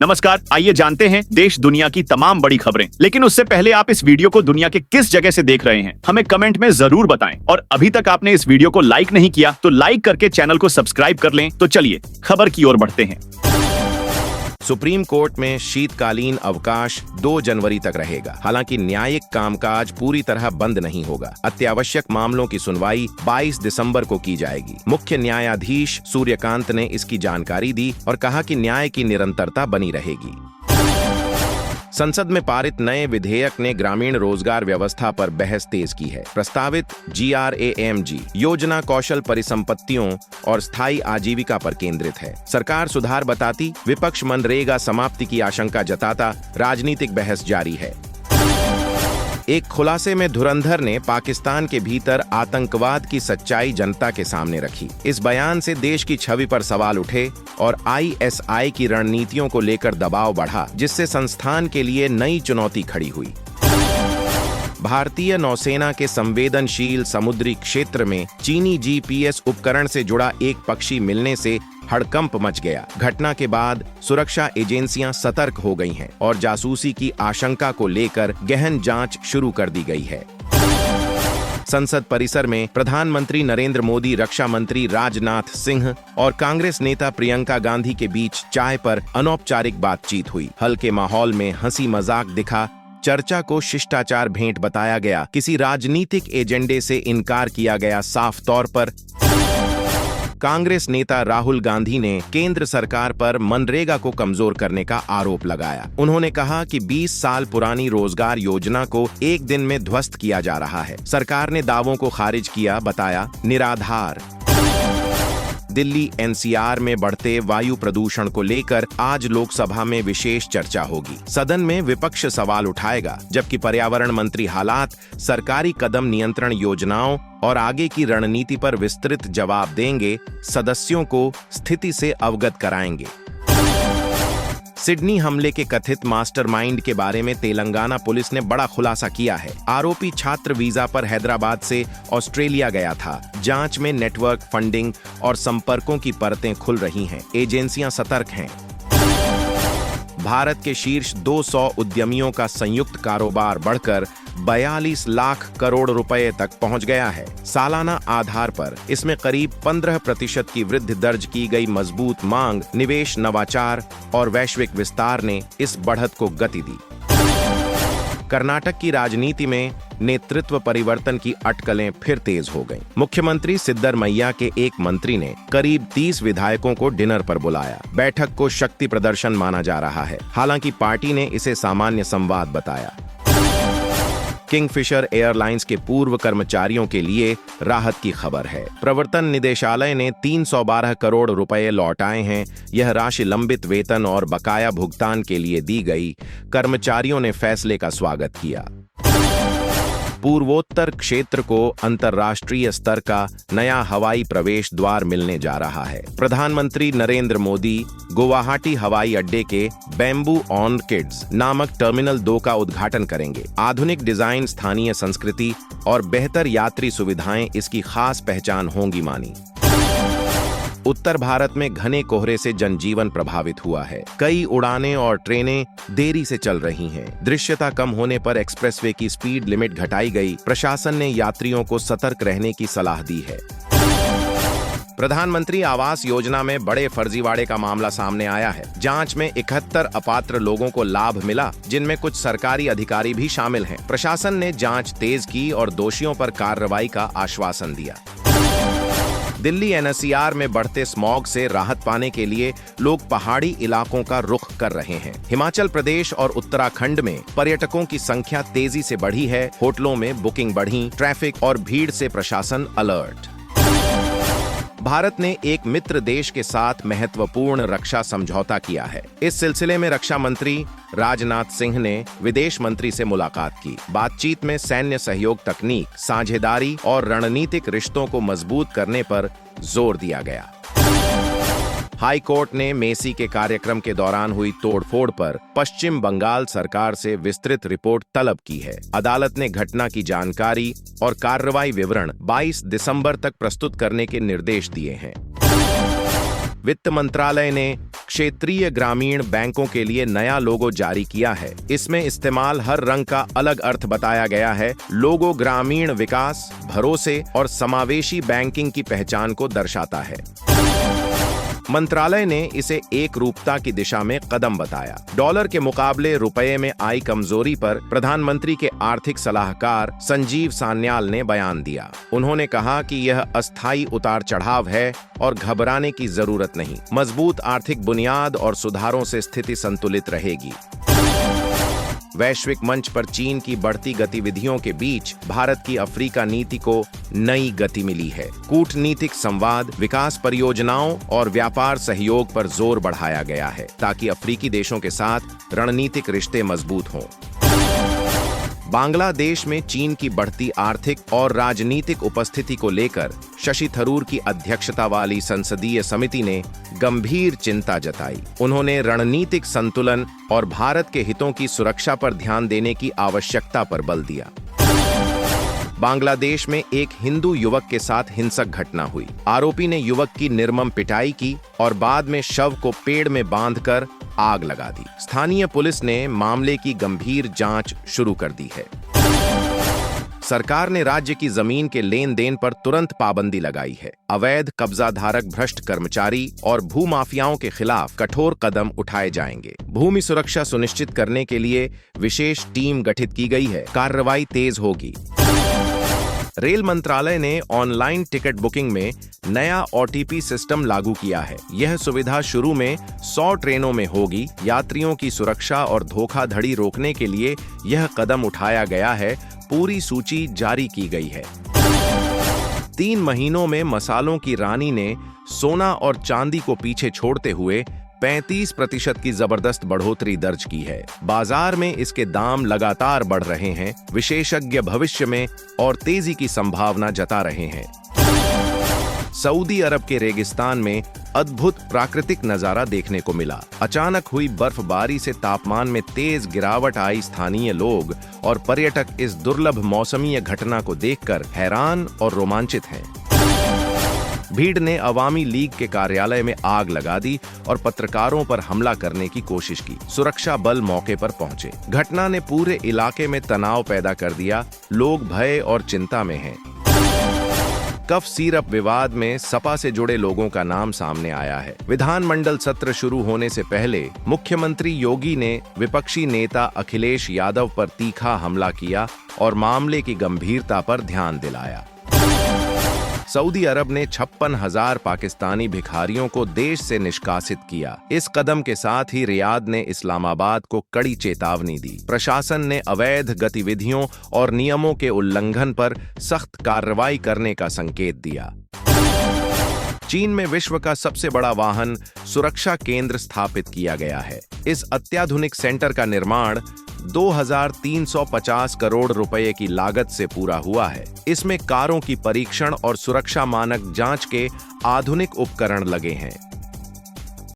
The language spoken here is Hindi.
नमस्कार, आइए जानते हैं देश दुनिया की तमाम बड़ी खबरें। लेकिन उससे पहले आप इस वीडियो को दुनिया के किस जगह से देख रहे हैं, हमें कमेंट में जरूर बताएं। और अभी तक आपने इस वीडियो को लाइक नहीं किया तो लाइक करके चैनल को सब्सक्राइब कर लें। तो चलिए खबर की ओर बढ़ते हैं। सुप्रीम कोर्ट में शीतकालीन अवकाश 2 जनवरी तक रहेगा। हालांकि न्यायिक कामकाज पूरी तरह बंद नहीं होगा। अत्यावश्यक मामलों की सुनवाई 22 दिसंबर को की जाएगी। मुख्य न्यायाधीश सूर्यकांत ने इसकी जानकारी दी और कहा कि न्याय की निरंतरता बनी रहेगी। संसद में पारित नए विधेयक ने ग्रामीण रोजगार व्यवस्था पर बहस तेज की है। प्रस्तावित GRAMG योजना कौशल परिसंपत्तियों और स्थायी आजीविका पर केंद्रित है। सरकार सुधार बताती, विपक्ष मनरेगा समाप्ति की आशंका जताता, राजनीतिक बहस जारी है। एक खुलासे में धुरंधर ने पाकिस्तान के भीतर आतंकवाद की सच्चाई जनता के सामने रखी। इस बयान से देश की छवि पर सवाल उठे और ISI की रणनीतियों को लेकर दबाव बढ़ा, जिससे संस्थान के लिए नई चुनौती खड़ी हुई। भारतीय नौसेना के संवेदनशील समुद्री क्षेत्र में चीनी GPS उपकरण से जुड़ा एक पक्षी मिलने से हड़कंप मच गया। घटना के बाद सुरक्षा एजेंसियां सतर्क हो गई हैं और जासूसी की आशंका को लेकर गहन जांच शुरू कर दी गई है। संसद परिसर में प्रधानमंत्री नरेंद्र मोदी, रक्षा मंत्री राजनाथ सिंह और कांग्रेस नेता प्रियंका गांधी के बीच चाय पर अनौपचारिक बातचीत हुई। हल्के माहौल में हंसी मजाक दिखा। चर्चा को शिष्टाचार भेंट बताया गया। किसी राजनीतिक एजेंडे से इनकार किया गया। साफ तौर पर कांग्रेस नेता राहुल गांधी ने केंद्र सरकार पर मनरेगा को कमजोर करने का आरोप लगाया। उन्होंने कहा कि 20 साल पुरानी रोजगार योजना को एक दिन में ध्वस्त किया जा रहा है। सरकार ने दावों को खारिज किया, बताया निराधार। दिल्ली NCR में बढ़ते वायु प्रदूषण को लेकर आज लोकसभा में विशेष चर्चा होगी। सदन में विपक्ष सवाल उठाएगा, जबकि पर्यावरण मंत्री हालात, सरकारी कदम, नियंत्रण योजनाओं और आगे की रणनीति पर विस्तृत जवाब देंगे। सदस्यों को स्थिति से अवगत कराएंगे। सिडनी हमले के कथित मास्टरमाइंड के बारे में तेलंगाना पुलिस ने बड़ा खुलासा किया है। आरोपी छात्र वीजा पर हैदराबाद से ऑस्ट्रेलिया गया था। जांच में नेटवर्क, फंडिंग और संपर्कों की परतें खुल रही हैं। एजेंसियां सतर्क हैं। भारत के शीर्ष 200 उद्यमियों का संयुक्त कारोबार बढ़कर 42 लाख करोड़ रुपए तक पहुंच गया है। सालाना आधार पर इसमें करीब 15% की वृद्धि दर्ज की गई। मजबूत मांग, निवेश, नवाचार और वैश्विक विस्तार ने इस बढ़त को गति दी। कर्नाटक की राजनीति में नेतृत्व परिवर्तन की अटकलें फिर तेज हो गईं। मुख्यमंत्री सिद्धरमैया के एक मंत्री ने करीब 30 विधायकों को डिनर पर बुलाया। बैठक को शक्ति प्रदर्शन माना जा रहा है। हालांकि पार्टी ने इसे सामान्य संवाद बताया। किंगफिशर एयरलाइंस के पूर्व कर्मचारियों के लिए राहत की खबर है। प्रवर्तन निदेशालय ने 312 करोड़ रुपए लौटाए हैं। यह राशि लंबित वेतन और बकाया भुगतान के लिए दी गई। कर्मचारियों ने फैसले का स्वागत किया। पूर्वोत्तर क्षेत्र को अंतर्राष्ट्रीय स्तर का नया हवाई प्रवेश द्वार मिलने जा रहा है। प्रधानमंत्री नरेंद्र मोदी गुवाहाटी हवाई अड्डे के बैम्बू ऑर्किड्स नामक टर्मिनल 2 का उद्घाटन करेंगे। आधुनिक डिजाइन, स्थानीय संस्कृति और बेहतर यात्री सुविधाएं इसकी खास पहचान होंगी मानी। उत्तर भारत में घने कोहरे से जनजीवन प्रभावित हुआ है। कई उड़ानें और ट्रेनें देरी से चल रही हैं। दृश्यता कम होने पर एक्सप्रेसवे की स्पीड लिमिट घटाई गई। प्रशासन ने यात्रियों को सतर्क रहने की सलाह दी है। प्रधानमंत्री आवास योजना में बड़े फर्जीवाड़े का मामला सामने आया है। जांच में 71 अपात्र लोगों को लाभ मिला, जिनमें कुछ सरकारी अधिकारी भी शामिल हैं। प्रशासन ने जांच तेज की और दोषियों पर कार्रवाई का आश्वासन दिया। दिल्ली NCR में बढ़ते स्मॉग से राहत पाने के लिए लोग पहाड़ी इलाकों का रुख कर रहे हैं। हिमाचल प्रदेश और उत्तराखंड में पर्यटकों की संख्या तेजी से बढ़ी है। होटलों में बुकिंग बढ़ी। ट्रैफिक और भीड़ से प्रशासन अलर्ट। भारत ने एक मित्र देश के साथ महत्वपूर्ण रक्षा समझौता किया है। इस सिलसिले में रक्षा मंत्री राजनाथ सिंह ने विदेश मंत्री से मुलाकात की। बातचीत में सैन्य सहयोग, तकनीक, साझेदारी और रणनीतिक रिश्तों को मजबूत करने पर जोर दिया गया। हाई कोर्ट ने मेसी के कार्यक्रम के दौरान हुई तोड़फोड़ पर पश्चिम बंगाल सरकार से विस्तृत रिपोर्ट तलब की है। अदालत ने घटना की जानकारी और कार्रवाई विवरण 22 दिसंबर तक प्रस्तुत करने के निर्देश दिए हैं। वित्त मंत्रालय ने क्षेत्रीय ग्रामीण बैंकों के लिए नया लोगो जारी किया है। इसमें इस्तेमाल हर रंग का अलग अर्थ बताया गया है। लोगो ग्रामीण विकास, भरोसे और समावेशी बैंकिंग की पहचान को दर्शाता है। मंत्रालय ने इसे एक रूपता की दिशा में कदम बताया। डॉलर के मुकाबले रुपये में आई कमजोरी पर प्रधानमंत्री के आर्थिक सलाहकार संजीव सान्याल ने बयान दिया। उन्होंने कहा कि यह अस्थायी उतार चढ़ाव है और घबराने की जरूरत नहीं। मजबूत आर्थिक बुनियाद और सुधारों से स्थिति संतुलित रहेगी। वैश्विक मंच पर चीन की बढ़ती गतिविधियों के बीच भारत की अफ्रीका नीति को नई गति मिली है। कूटनीतिक संवाद, विकास परियोजनाओं और व्यापार सहयोग पर जोर बढ़ाया गया है ताकि अफ्रीकी देशों के साथ रणनीतिक रिश्ते मजबूत हों। बांग्लादेश में चीन की बढ़ती आर्थिक और राजनीतिक उपस्थिति को लेकर शशि थरूर की अध्यक्षता वाली संसदीय समिति ने गंभीर चिंता जताई। उन्होंने रणनीतिक संतुलन और भारत के हितों की सुरक्षा पर ध्यान देने की आवश्यकता पर बल दिया। बांग्लादेश में एक हिंदू युवक के साथ हिंसक घटना हुई। आरोपी ने युवक की निर्मम पिटाई की और बाद में शव को पेड़ में बांधकर आग लगा दी। स्थानीय पुलिस ने मामले की गंभीर जांच शुरू कर दी है। सरकार ने राज्य की जमीन के लेन देन पर तुरंत पाबंदी लगाई है। अवैध कब्जाधारक, भ्रष्ट कर्मचारी और भूमाफियाओं के खिलाफ कठोर कदम उठाए जाएंगे। भूमि सुरक्षा सुनिश्चित करने के लिए विशेष टीम गठित की गई है। कार्रवाई तेज होगी। रेल मंत्रालय ने ऑनलाइन टिकट बुकिंग में नया OTP सिस्टम लागू किया है। यह सुविधा शुरू में 100 ट्रेनों में होगी। यात्रियों की सुरक्षा और धोखाधड़ी रोकने के लिए यह कदम उठाया गया है। पूरी सूची जारी की गई है। 3 महीनों में मसालों की रानी ने सोना और चांदी को पीछे छोड़ते हुए 35% की जबरदस्त बढ़ोतरी दर्ज की है। बाजार में इसके दाम लगातार बढ़ रहे हैं। विशेषज्ञ भविष्य में और तेजी की संभावना जता रहे हैं। सऊदी अरब के रेगिस्तान में अद्भुत प्राकृतिक नजारा देखने को मिला। अचानक हुई बर्फबारी से तापमान में तेज गिरावट आई। स्थानीय लोग और पर्यटक इस दुर्लभ मौसमीय घटना को देखकर हैरान और रोमांचित हैं। भीड़ ने अवामी लीग के कार्यालय में आग लगा दी और पत्रकारों पर हमला करने की कोशिश की। सुरक्षा बल मौके पर पहुंचे। घटना ने पूरे इलाके में तनाव पैदा कर दिया। लोग भय और चिंता में हैं। कफ सिरप विवाद में सपा से जुड़े लोगों का नाम सामने आया है। विधानमंडल सत्र शुरू होने से पहले मुख्यमंत्री योगी ने विपक्षी नेता अखिलेश यादव पर तीखा हमला किया और मामले की गंभीरता पर ध्यान दिलाया। सऊदी अरब ने 56,000 पाकिस्तानी भिखारियों को देश से निष्कासित किया। इस कदम के साथ ही रियाद ने इस्लामाबाद को कड़ी चेतावनी दी। प्रशासन ने अवैध गतिविधियों और नियमों के उल्लंघन पर सख्त कार्रवाई करने का संकेत दिया। चीन में विश्व का सबसे बड़ा वाहन सुरक्षा केंद्र स्थापित किया गया है। इस अत्याधुनिक सेंटर का निर्माण 2,350 करोड़ रुपए की लागत से पूरा हुआ है। इसमें कारों की परीक्षण और सुरक्षा मानक जांच के आधुनिक उपकरण लगे हैं।